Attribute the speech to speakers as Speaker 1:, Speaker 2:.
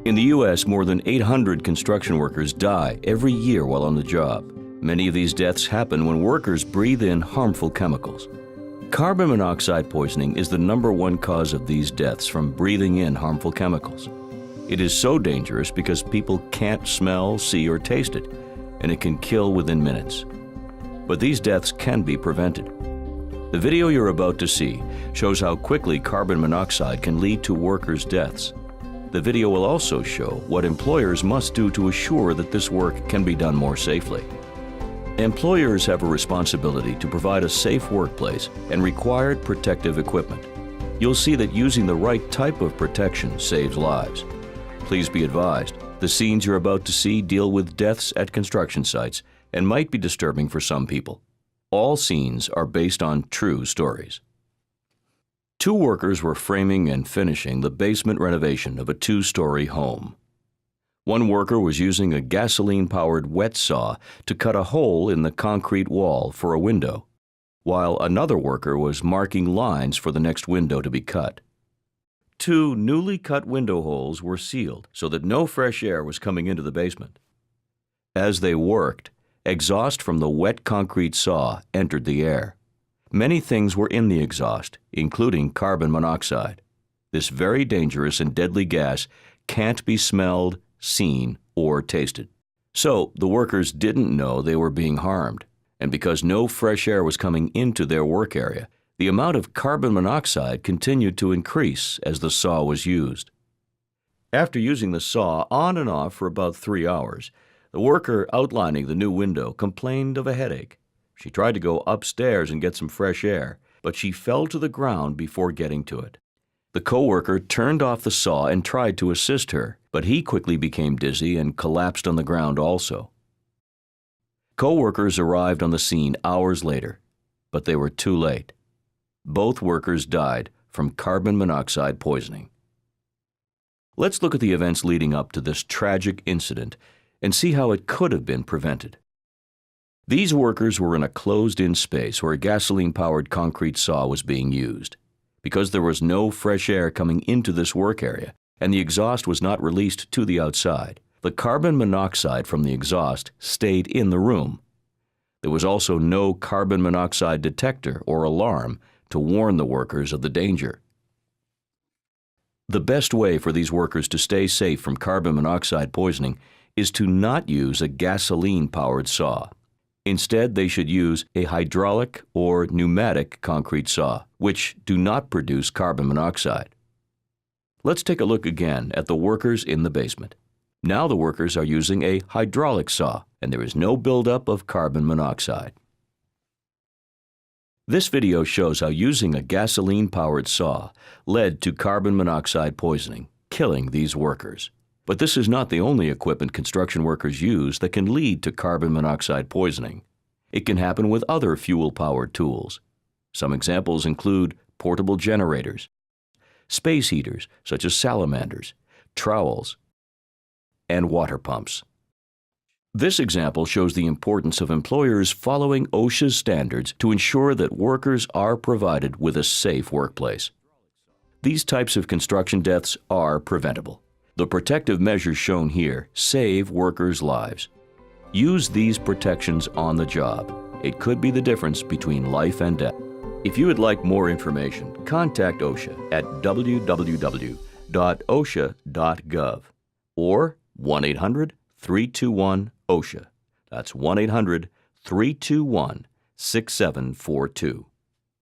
Speaker 1: In the U.S., more than 800 construction workers die every year while on the job. Many of these deaths happen when workers breathe in harmful chemicals. Carbon monoxide poisoning is the #1 cause of these deaths from breathing in harmful chemicals. It is so dangerous because people can't smell, see, or taste it, and it can kill within minutes. But these deaths can be prevented. The video you're about to see shows how quickly carbon monoxide can lead to workers' deaths. The video will also show what employers must do to assure that this work can be done more safely. Employers have a responsibility to provide a safe workplace and required protective equipment. You'll see that using the right type of protection saves lives. Please be advised, the scenes you're about to see deal with deaths at construction sites and might be disturbing for some people. All scenes are based on true stories. 2 workers were framing and finishing the basement renovation of a 2-story home. One worker was using a gasoline-powered wet saw to cut a hole in the concrete wall for a window, while another worker was marking lines for the next window to be cut. 2 newly cut window holes were sealed so that no fresh air was coming into the basement. As they worked, exhaust from the wet concrete saw entered the air. Many things were in the exhaust, including carbon monoxide. This very dangerous and deadly gas can't be smelled, seen, or tasted. So the workers didn't know they were being harmed, and because no fresh air was coming into their work area, the amount of carbon monoxide continued to increase as the saw was used. After using the saw on and off for about 3 hours, the worker outlining the new window complained of a headache. She tried to go upstairs and get some fresh air, but she fell to the ground before getting to it. The co-worker turned off the saw and tried to assist her, but he quickly became dizzy and collapsed on the ground also. Co-workers arrived on the scene hours later, but they were too late. Both workers died from carbon monoxide poisoning. Let's look at the events leading up to this tragic incident and see how it could have been prevented. These workers were in a closed-in space where a gasoline-powered concrete saw was being used. Because there was no fresh air coming into this work area and the exhaust was not released to the outside, the carbon monoxide from the exhaust stayed in the room. There was also no carbon monoxide detector or alarm to warn the workers of the danger. The best way for these workers to stay safe from carbon monoxide poisoning is to not use a gasoline-powered saw. Instead, they should use a hydraulic or pneumatic concrete saw, which do not produce carbon monoxide. Let's take a look again at the workers in the basement. Now the workers are using a hydraulic saw, and there is no buildup of carbon monoxide. This video shows how using a gasoline-powered saw led to carbon monoxide poisoning, killing these workers. But this is not the only equipment construction workers use that can lead to carbon monoxide poisoning. It can happen with other fuel-powered tools. Some examples include portable generators, space heaters such as salamanders, trowels, and water pumps. This example shows the importance of employers following OSHA's standards to ensure that workers are provided with a safe workplace. These types of construction deaths are preventable. The protective measures shown here save workers' lives. Use these protections on the job. It could be the difference between life and death. If you would like more information, contact OSHA at www.osha.gov or 1-800-321-OSHA. That's 1-800-321-6742.